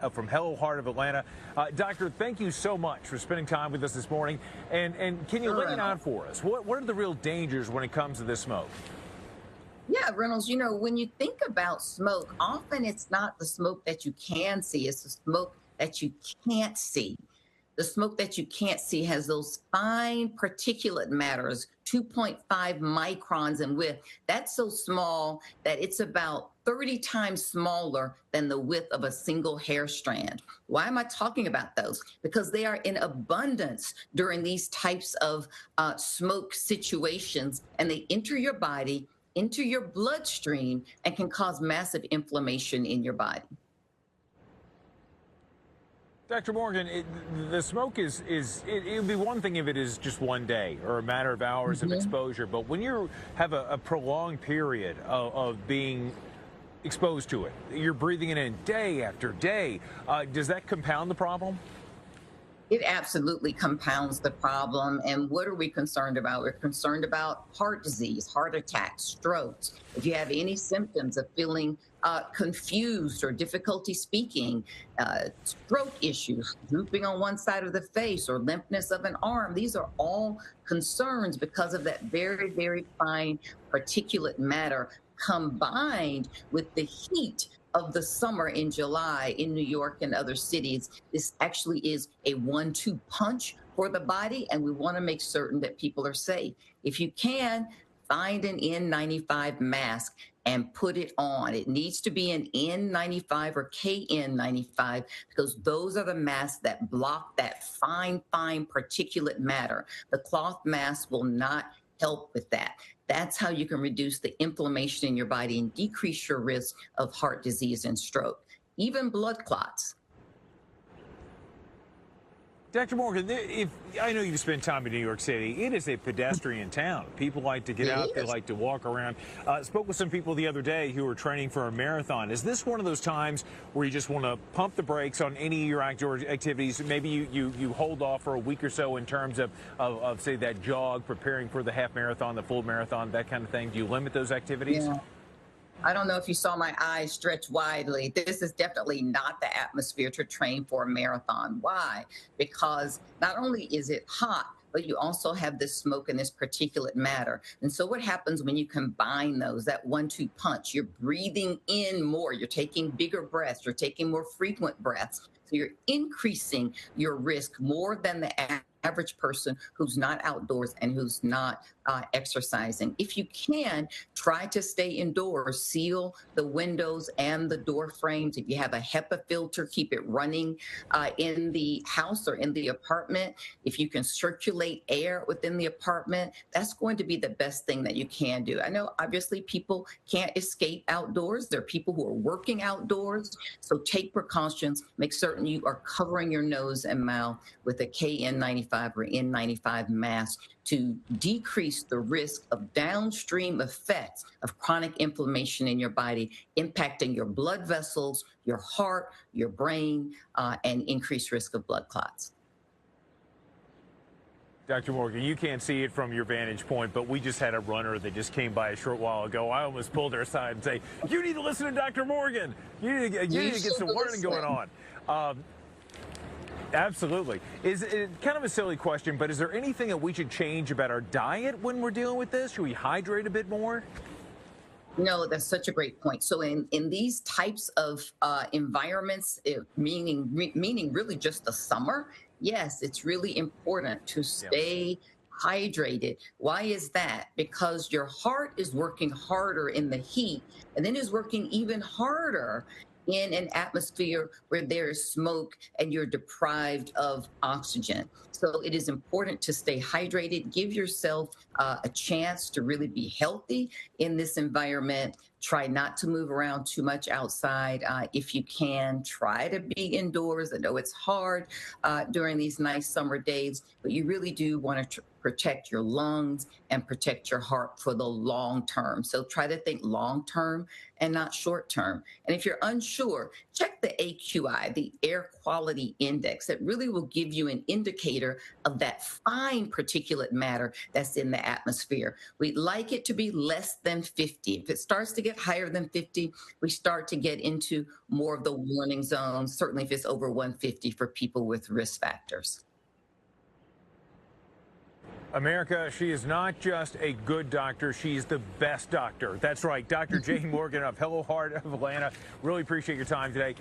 from Hello Heart of Atlanta. Doctor, thank you so much for spending time with us this morning. And can you lay it out for us? What are the real dangers when it comes to this smoke? Yeah, Reynolds, when you think about smoke, often it's not the smoke that you can see, it's the smoke that you can't see. The smoke that you can't see has those fine particulate matters, 2.5 microns in width. That's so small that it's about 30 times smaller than the width of a single hair strand. Why am I talking about those? Because they are in abundance during these types of smoke situations, and they enter your body, into your bloodstream, and can cause massive inflammation in your body. Dr. Morgan, the smoke it would be one thing if it is just one day or a matter of hours of exposure, but when you have a prolonged period of being exposed to it, you're breathing it in day after day, does that compound the problem? It absolutely compounds the problem. And what are we concerned about? We're concerned about heart disease, heart attacks, strokes. If you have any symptoms of feeling confused or difficulty speaking, stroke issues, drooping on one side of the face, or limpness of an arm, these are all concerns because of that very, very fine particulate matter combined with the heat of the summer in July in New York and other cities. This actually is a 1-2 punch for the body, and we want to make certain that people are safe. If you can, find an N95 mask and put it on. It needs to be an N95 or KN95 because those are the masks that block that fine, fine particulate matter. The cloth mask will not help with that. That's how you can reduce the inflammation in your body and decrease your risk of heart disease and stroke, even blood clots. Dr. Morgan, I know you've spent time in New York City. It is a pedestrian town. People like to get out. They like to walk around. Spoke with some people the other day who are training for a marathon. Is this one of those times where you just want to pump the brakes on any of your outdoor activities? Maybe you hold off for a week or so in terms of say, that jog, preparing for the half marathon, the full marathon, that kind of thing. Do you limit those activities? Yeah. I don't know if you saw my eyes stretch widely. This is definitely not the atmosphere to train for a marathon. Why? Because not only is it hot, but you also have this smoke and this particulate matter. And so what happens when you combine those, that 1-2 punch, you're breathing in more, you're taking bigger breaths, you're taking more frequent breaths. So you're increasing your risk more than the average person who's not outdoors and who's not exercising. If you can, try to stay indoors, seal the windows and the door frames. If you have a HEPA filter, keep it running in the house or in the apartment. If you can circulate air within the apartment, that's going to be the best thing that you can do. I know obviously people can't escape outdoors. There are people who are working outdoors. So take precautions, make certain you are covering your nose and mouth with a KN95 or N95 mask to decrease the risk of downstream effects of chronic inflammation in your body, impacting your blood vessels, your heart, your brain, and increased risk of blood clots. Dr. Morgan, you can't see it from your vantage point, but we just had a runner that just came by a short while ago. I almost pulled her aside and say, you need to listen to Dr. Morgan. You need to get some learning going on. Absolutely. Is it kind of a silly question, but is there anything that we should change about our diet when we're dealing with this? Should we hydrate a bit more? No, that's such a great point. So in these types of environments, meaning really just the summer, yes, it's really important to stay hydrated. Why is that? Because your heart is working harder in the heat and then is working even harder in an atmosphere where there is smoke and you're deprived of oxygen. So it is important to stay hydrated, give yourself a chance to really be healthy in this environment. Try not to move around too much outside. If you can, try to be indoors. I know it's hard during these nice summer days, but you really do want to protect your lungs and protect your heart for the long term. So try to think long term and not short term. And if you're unsure, check the AQI, the air quality index. That really will give you an indicator of that fine particulate matter that's in the atmosphere. We'd like it to be less than 50. If it starts to get get higher than 50, we start to get into more of the warning zones, certainly if it's over 150 for people with risk factors. America, she is not just a good doctor, she's the best doctor. That's right, Dr. Jane Morgan of Hello Heart of Atlanta. Really appreciate your time today.